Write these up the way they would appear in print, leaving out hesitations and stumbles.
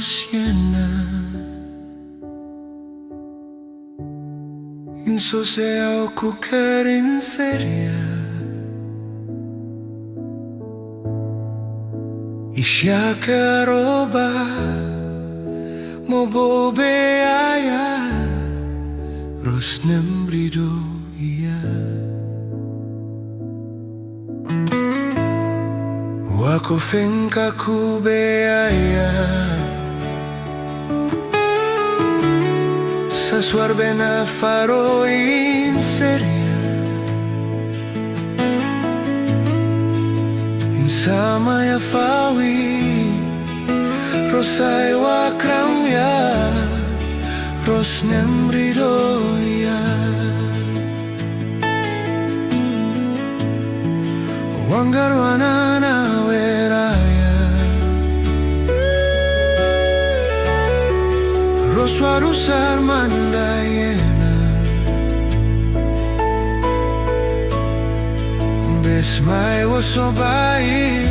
siena inso se aku kerin seria isya karoba mo bobe aya ros nembrido iya wako fenka kube aya sasuarbe na faro in seria insama ya fawi rosai wa kramya ros nemridoya wangarwana na weraya roswarusar mandayena besmai wasobain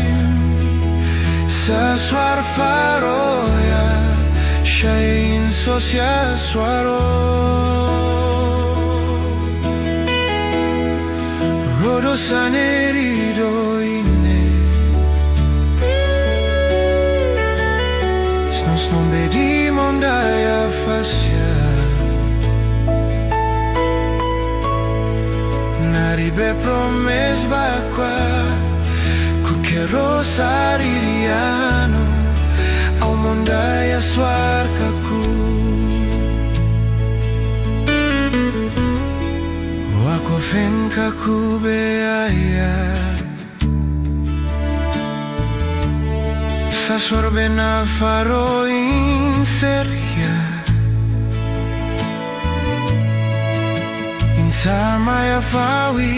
saswar faroya shain sosia swaro rodo sanerido ine snos non vedi mondaya fascia naribe promes bakwa kukero saririano au mondaya swarkaku wako fenka kube aya sasorbe na faro in seria insama ya fawi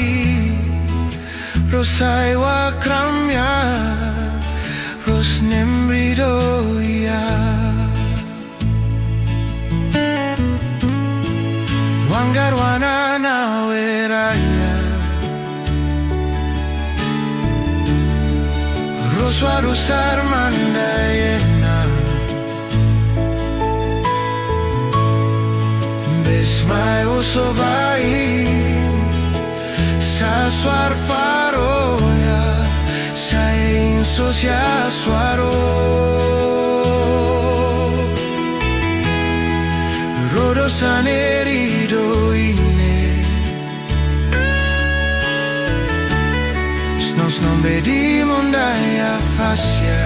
rosai wa kramya ros nemridoya wangarwana na weraya roswarusar mandayena besmai usobain saswar faroya sain sosia swaro rodo sanerido ine snos non vedi mondaya fascia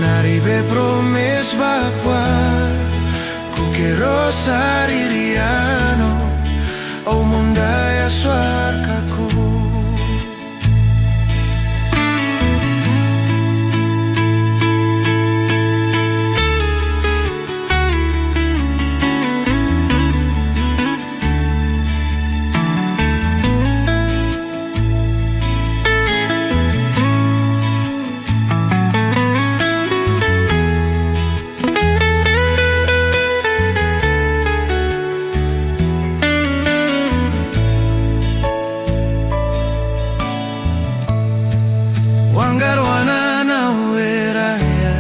naribe promes bakwa kukero saririano au mondaya swarkaku wangarwana na weraya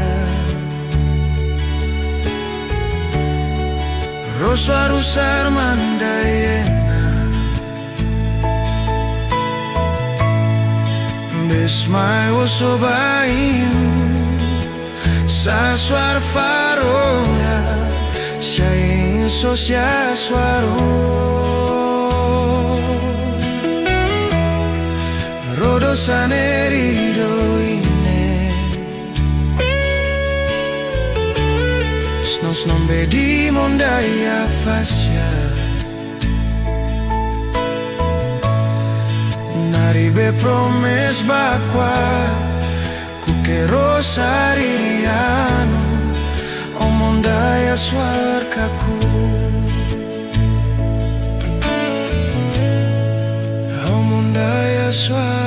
roswarusar mandayena besmai wasobain saswar faroya shain sosia swaro rodo sanerido ine snos non vedi mondaya fascia naribe promes bakwa kukero saririano o mondaya swarkaku o mondaya swarkaku